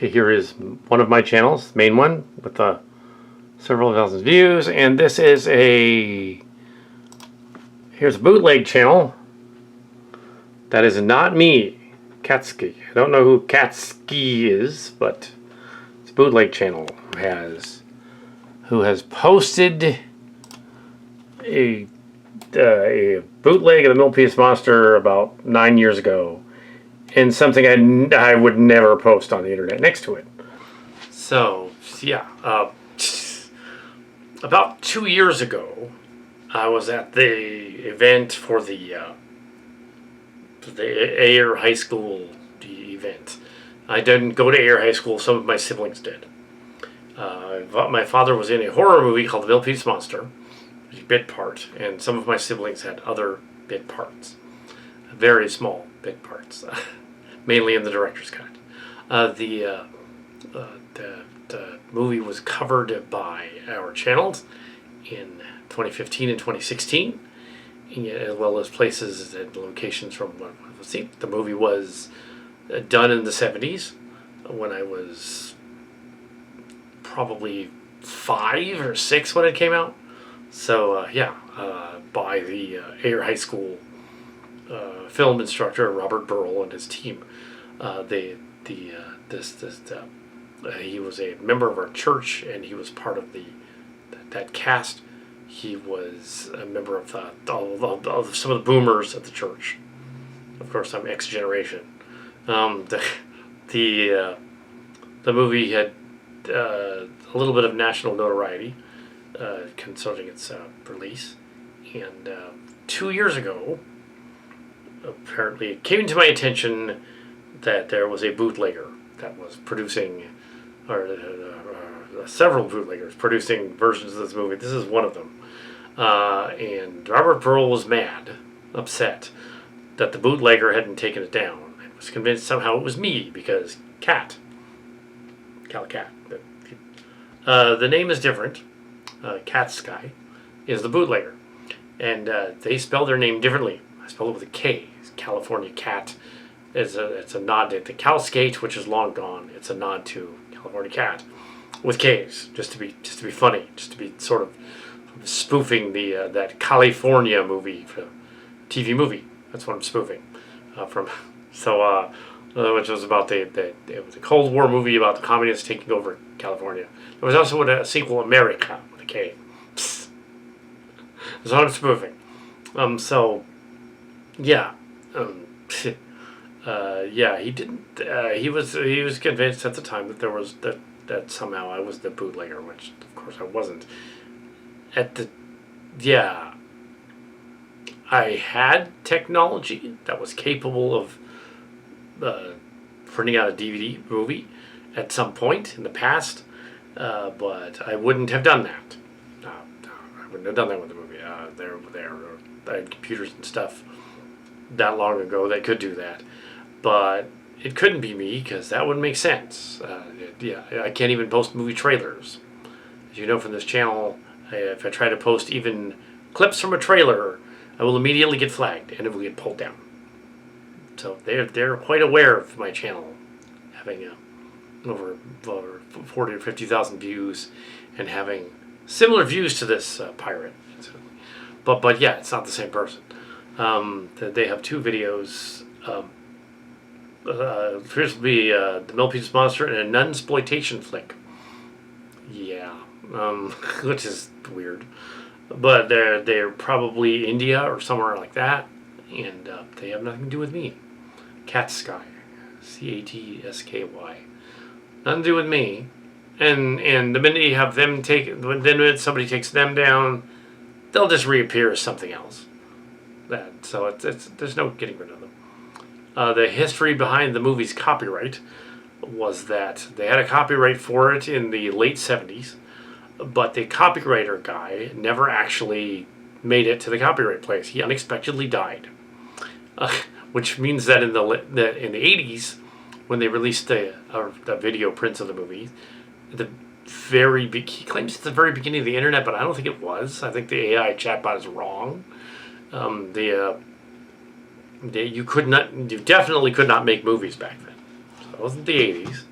Okay, here is one of my channels, main one, with several thousand views, and this is here's a bootleg channel. That is not me, CatSky. I don't know who CatSky is, but it's a bootleg channel who has posted a bootleg of the Milpitas Monster about 9 years ago, and something I would never post on the internet next to it. So yeah, about 2 years ago, I was at the event for the Ayer High School event. I didn't go to Ayer High School. Some of my siblings did. My father was in a horror movie called The Milpitas Monster, a bit part, and some of my siblings had other bit parts, very small bit parts, mainly in the director's cut. The movie was covered by our channels in 2015 and 2016, as well as places and locations from what we've seen. The movie was done in the 70s, when I was probably 5 or 6 when it came out. So by the Ayer High School film instructor Robert Burrill and his team. He was a member of our church, and he was part of that cast. He was a member of some of the boomers at the church. Of course, I'm X generation. The movie had a little bit of national notoriety concerning its release, and 2 years ago, apparently it came to my attention that there was a bootlegger that was producing, several bootleggers producing versions of this movie. This is one of them. And Robert Burrill was upset that the bootlegger hadn't taken it down. I was convinced somehow it was me, because Cat. The name is different. CatSky is the bootlegger. And they spell their name differently. I spell it with a K. California Cat. It's a nod to the Cal Skate, which is long gone. It's a nod to California Cat with K's, just to be funny, just to be sort of spoofing that California movie, TV movie. That's what I'm spoofing from. So which was about it was a Cold War movie about the communists taking over California. There was also a sequel, America, with a K. Psst. That's what I'm spoofing. He didn't. He was convinced at the time that there was that somehow I was the bootlegger, which of course I wasn't. I had technology that was capable of printing out a DVD movie at some point in the past, but I wouldn't have done that. No, I wouldn't have done that with the movie. I had computers and stuff that long ago that could do that, but it couldn't be me, because that wouldn't make sense. I can't even post movie trailers. As you know from this channel, if I try to post even clips from a trailer, I will immediately get flagged and it will get pulled down. So they're quite aware of my channel having over 40 or 50,000 views and having similar views to this pirate. But yeah, it's not the same person. They have two videos. Appears to be the Milpitas Monster and a nunsploitation flick. Yeah, which is weird. But they're probably India or somewhere like that, and they have nothing to do with me. CatSky, CatSky, nothing to do with me. And the minute you have them when somebody takes them down, they'll just reappear as something else. So there's no getting rid of them. The history behind the movie's copyright was that they had a copyright for it in the late 70s, but the copywriter guy never actually made it to the copyright place. He unexpectedly died, which means that in the 80s, when they released the video prints of the movie, he claims it's the very beginning of the internet, but I don't think it was. I think the AI chatbot is wrong. You definitely could not make movies back then. So it wasn't the 80s.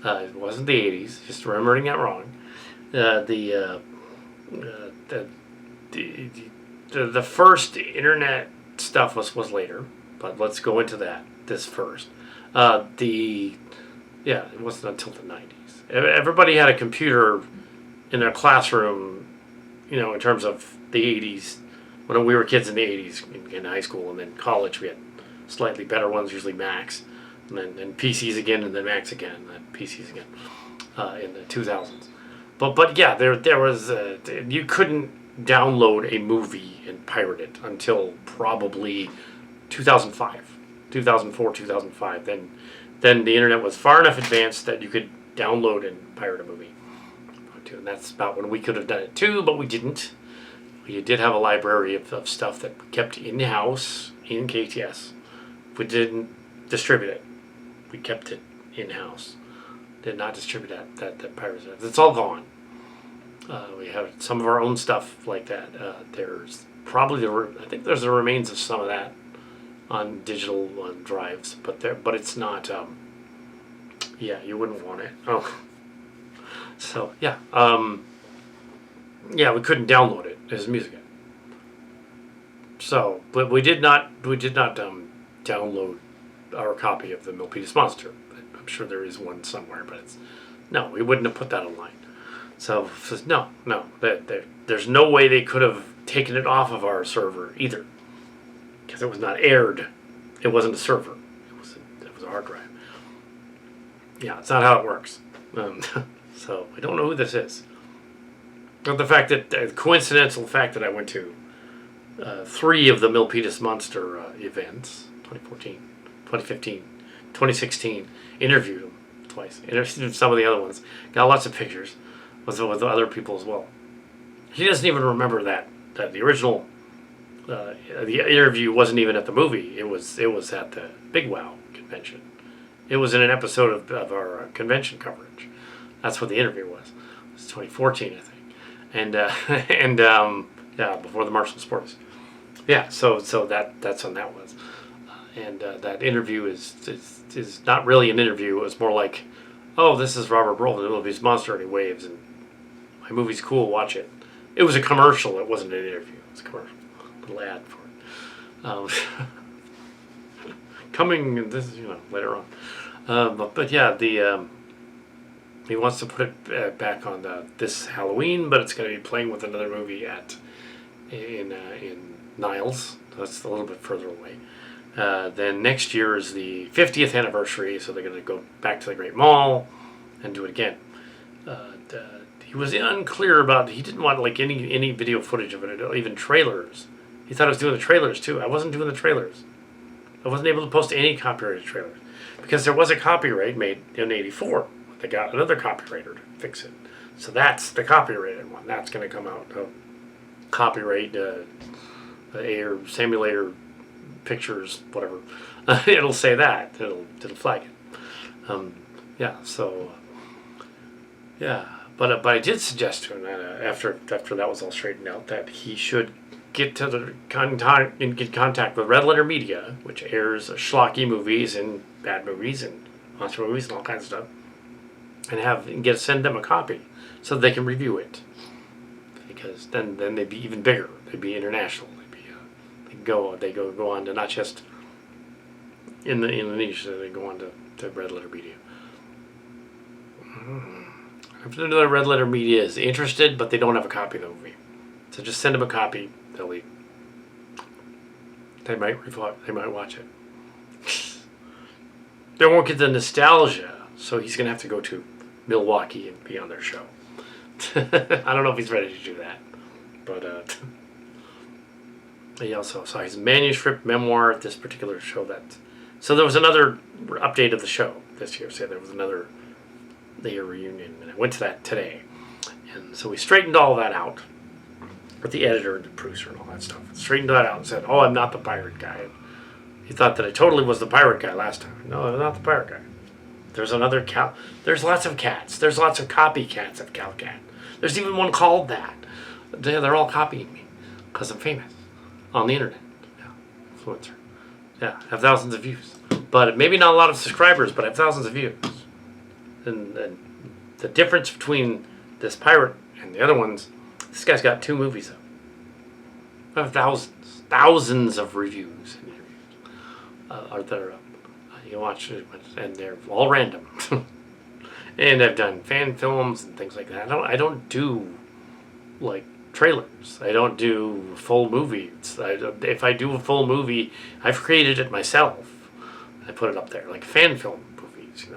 It wasn't the 80s. Just remembering that wrong. The first internet stuff was later, but let's go into this first. It wasn't until the 90s. Everybody had a computer in their classroom, in terms of the 80s. When we were kids in the 80s, in high school and then college, we had slightly better ones, usually Macs, and then PCs again, and then Macs again, and then PCs again in the 2000s. But yeah, there was you couldn't download a movie and pirate it until probably 2005, 2004, 2005. Then the internet was far enough advanced that you could download and pirate a movie. And that's about when we could have done it too, but we didn't. We did have a library of stuff that we kept in-house in KTS. We didn't distribute it. We kept it in-house. Did not distribute that piracy. It's all gone. We have some of our own stuff like that. There's probably I think there's the remains of some of that on digital drives, but it's not. You wouldn't want it. Oh, so yeah, we couldn't download it as music. So, but we did not download our copy of the Milpitas Monster. I'm sure there is one somewhere, but we wouldn't have put that online. So no, there's no way they could have taken it off of our server either, because it was not aired. It wasn't a server. It was a hard drive. Yeah, it's not how it works. So I don't know who this is. But the fact that coincidental fact that I went to 3 of the Milpitas Monster events, 2014, 2015, 2016, interviewed them twice. Interviewed some of the other ones. Got lots of pictures with other people as well. He doesn't even remember that the original the interview wasn't even at the movie. It was at the Big Wow convention. It was in an episode of our convention coverage. That's what the interview was. It was 2014, I think, and before the Martial Sports. Yeah, so that's when that was, and that interview is not really an interview. It was more like, oh, this is Robert Burrill, the Milpitas Monster, and he waves, and my movie's cool, watch it. It was a commercial. It wasn't an interview. It was a commercial, a little ad for it. Coming, this is later on, but yeah, he wants to put it back on this Halloween, but it's going to be playing with another movie in Niles. That's a little bit further away. Then next year is the 50th anniversary, so they're going to go back to the Great Mall and do it again. He was unclear about. He didn't want any video footage of it, or even trailers. He thought I was doing the trailers too. I wasn't doing the trailers. I wasn't able to post any copyrighted trailers because there was a copyright made in '84. They got another copywriter to fix it. So that's the copyrighted one. That's going to come out. Copyright Ayer Simulator Pictures, whatever. It'll say that. It'll flag it. But I did suggest to him that after that was all straightened out, that he should get contact with Red Letter Media, which airs schlocky movies and bad movies and monster movies and all kinds of stuff, and send them a copy so they can review it. Because then they'd be even bigger. They'd be international. They go on to not just in the niche. They go on to Red Letter Media. If another Red Letter Media is interested, but they don't have a copy of the movie, so just send them a copy. They might watch it. They won't get the nostalgia, so he's gonna have to go to Milwaukee and be on their show. I don't know if he's ready to do that, but he also saw his manuscript memoir at this particular show. So there was another update of the show this year. So there was another reunion, and I went to that today, and so we straightened all that out with the editor and the producer and all that stuff. Straightened that out and said, "Oh, I'm not the pirate guy." He thought that I totally was the pirate guy last time. No, I'm not the pirate guy. There's another cat. There's lots of cats. There's lots of copycats of CatSky. There's even one called that. They're all copying me because I'm famous on the internet. Yeah, influencer. Yeah, have thousands of views, but maybe not a lot of subscribers, but I have thousands of views. and the difference between this pirate and the other ones, this guy's got 2 movies up. Thousands of reviews and interviews are there up. You can watch it, and they're all random. And I've done fan films and things like that. I don't do like trailers. I don't do full movies. If I do a full movie, I've created it myself. I put it up there like fan film movies.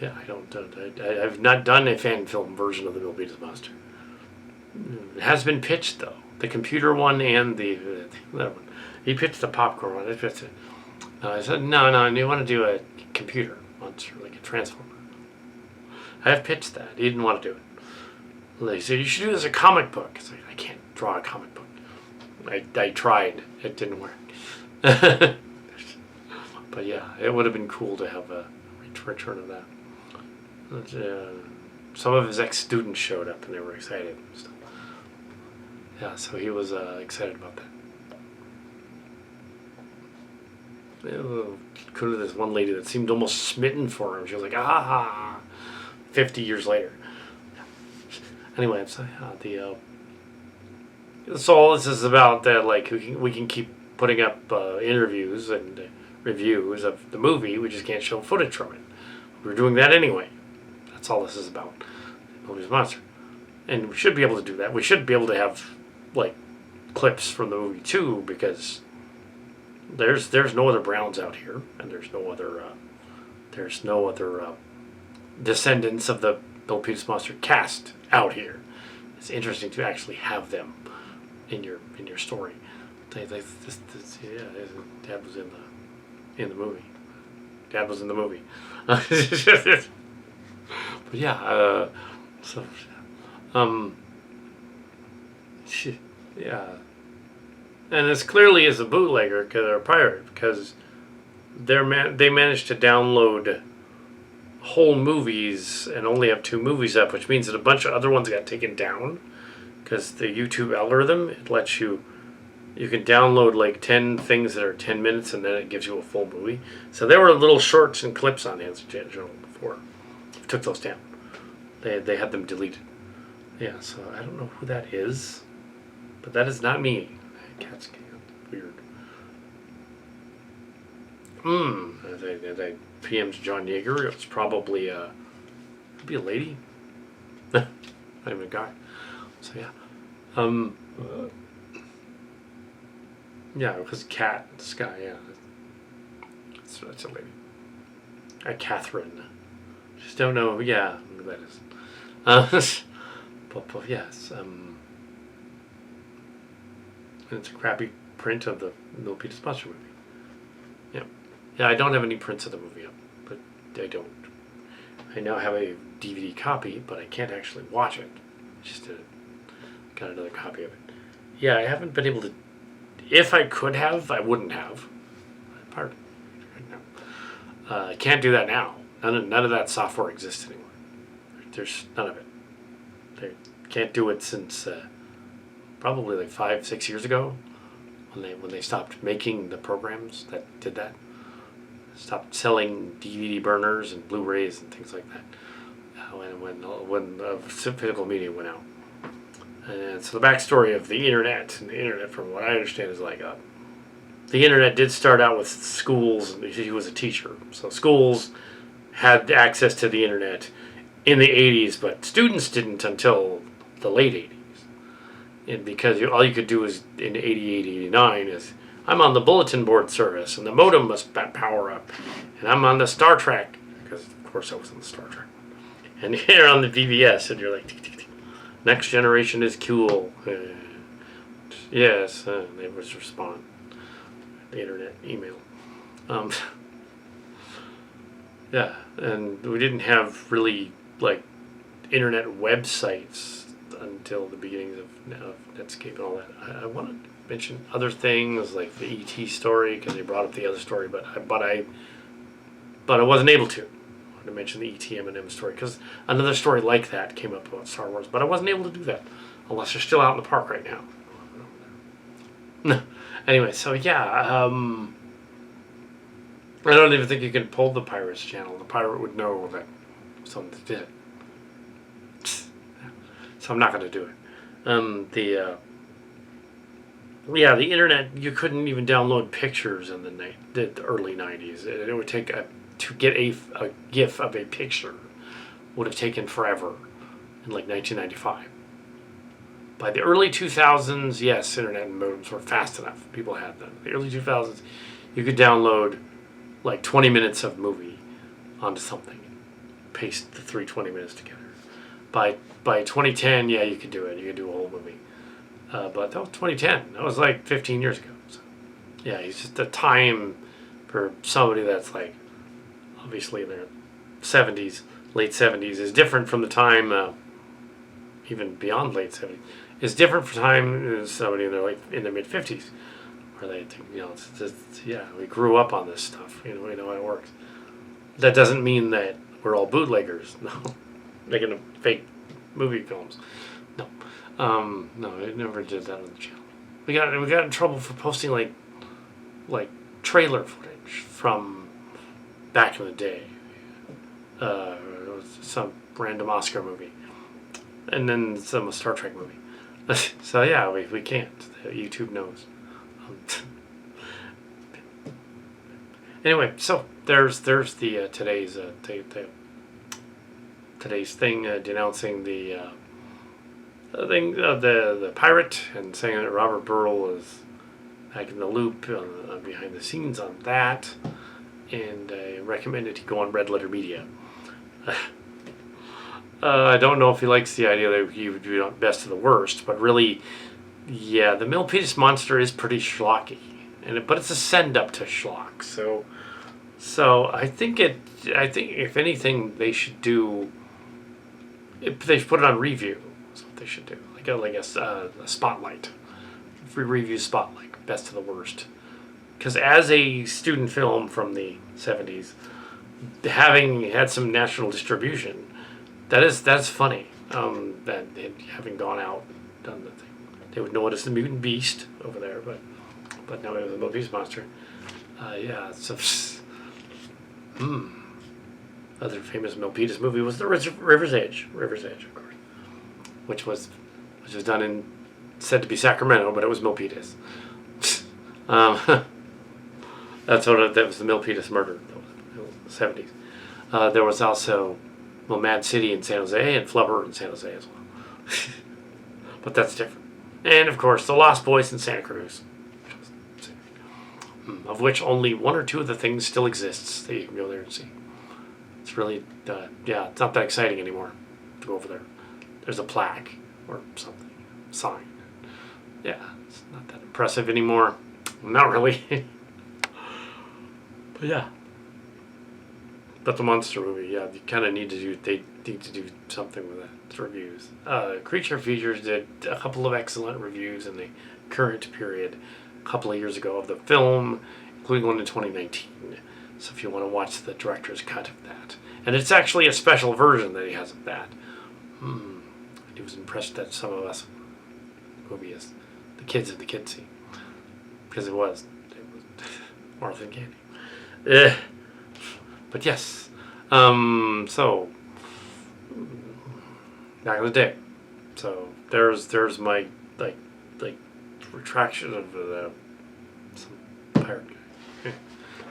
Yeah, I don't. I've not done a fan film version of the Milpitas Monster. It has been pitched though. The computer one and the other one. He pitched the popcorn one. I pitched it. I said no. You want to do a computer monster like a transformer? I have pitched that. He didn't want to do it. They said, you should do this as a comic book. It's like, I can't draw a comic book. I tried. It didn't work. But yeah, it would have been cool to have a return of that. Some of his ex-students showed up and they were excited and stuff. Yeah, so he was excited about that. Could have this one lady that seemed almost smitten for him. She was like, 50 years later. Anyway, so all this is about that, like, we can keep putting up interviews and reviews of the movie. We just can't show footage from it. We're doing that anyway. That's all this is about. Milpitas Monster. And we should be able to do that. We should be able to have, like, clips from the movie, too, because there's no other Browns out here, and there's no other descendants of the Milpitas Monster cast out here. It's interesting to actually have them in your story. Dad was in the movie. Dad was in the movie. But yeah, yeah, and as clearly as a bootlegger or a pirate, because they managed to download whole movies and only have 2 movies up, which means that a bunch of other ones got taken down because the YouTube algorithm, it lets you can download like 10 things that are 10 minutes and then it gives you a full movie. So there were little shorts and clips on Answer Channel before. I took those down. They had them deleted. Yeah, so I don't know who that is, but that is not me. CatSky. Weird. As I PM'd John Yeager, it was probably be a lady. Not even a guy. So yeah. Yeah, it was CatSky, yeah. That's a lady. Catherine. Just don't know, yeah, who that is. But yes, and it's a crappy print of the Milpitas Monster movie. Yeah. Yeah, I don't have any prints of the movie up, but I don't. I now have a DVD copy, but I can't actually watch it. Just got another copy of it. Yeah, I haven't been able to. If I could have, I wouldn't have. Pardon. I can't do that now. None of that software exists anymore. There's none of it. They can't do it since probably like 5-6 years ago, when they stopped making the programs that did that. Stopped selling DVD burners and Blu-rays and things like that. When physical media went out. And so the backstory of the internet, and the internet, from what I understand, is like the internet did start out with schools, and he was a teacher. So schools had access to the internet in the 80s, but students didn't until the late 80s. And because all you could do is in 88, 89 is, I'm on the bulletin board service, and the modem must power up, and I'm on the Star Trek, because of course I was on the Star Trek. And you're on the BBS, and you're like, tick, tick, tick. Next generation is cool. Yes, they would respond. The internet, email. Yeah, and we didn't have really like internet websites until the beginnings of Netscape and all that. I wanted to mention other things like the ET story because they brought up the other story, but I wasn't able to. I wanted to mention the ET M&M story because another story like that came up about Star Wars, but I wasn't able to do that unless they're still out in the park right now. Anyway, so yeah, I don't even think you can pull the Pirates channel. The pirate would know that someone that did it. So I'm not going to do it. The internet, you couldn't even download pictures in the early 90s. It would take to get a GIF of a picture would have taken forever in like 1995. By the early 2000s, yes, internet modems were fast enough. People had them. The early 2000s, you could download like 20 minutes of movie onto something, paste the 20 minutes together. By 2010, yeah, you could do it. You could do a whole movie. But that was 2010. That was like 15 years ago. So, yeah, it's just the time for somebody that's like obviously in their 70s, late 70s, is different from the time even beyond late 70s. It's different from time as somebody in their mid 50s, where they think, we grew up on this stuff. We know how it works. That doesn't mean that we're all bootleggers. No, making fake movie films. No, no, it never did that on the channel. We got in trouble for posting like trailer footage from back in the day. It was some random Oscar movie, and then some Star Trek movie. So yeah, we can't. YouTube knows. Anyway, so there's the today's thing denouncing the the pirate and saying that Robert Burrill is back in the loop behind the scenes on that, and I recommended he go on Red Letter Media. I don't know if he likes the idea that he would do best of the worst, but really, yeah, the Milpitas Monster is pretty schlocky, but it's a send up to schlock. So I think if anything they should do, they should put it on review. That's what they should do, like a spotlight, free review spotlight, best of the worst. Because as a student film from the 70s, having had some national distribution, that's funny. That having gone out, done the thing, they would know it as the Mutant Beast over there, but now we have the Milpitas Monster. Yeah, so. Other famous Milpitas movie was the River's Edge, of course, which was done said to be Sacramento, but it was Milpitas. That was the Milpitas murder. That was the 70s. There was also Mad City in San Jose and Flubber in San Jose as well. But that's different. And of course, the Lost Boys in Santa Cruz, of which only one or two of the things still exists that you can go there and see. It's really, it's not that exciting anymore to go over there. There's a plaque or something, sign. Yeah, it's not that impressive anymore. Not really. But yeah. But the Monster movie, yeah, you kind of need to do something with that. It's reviews. Creature Features did a couple of excellent reviews in the current period a couple of years ago of the film, including one in 2019. So if you want to watch the director's cut of that. And it's actually a special version that he has of that. He was impressed that some of us, the movie is the kids of the kidsy. Because it was Martha and Candy. But yes. So back in the day. So there's my like retraction of some pirate guy.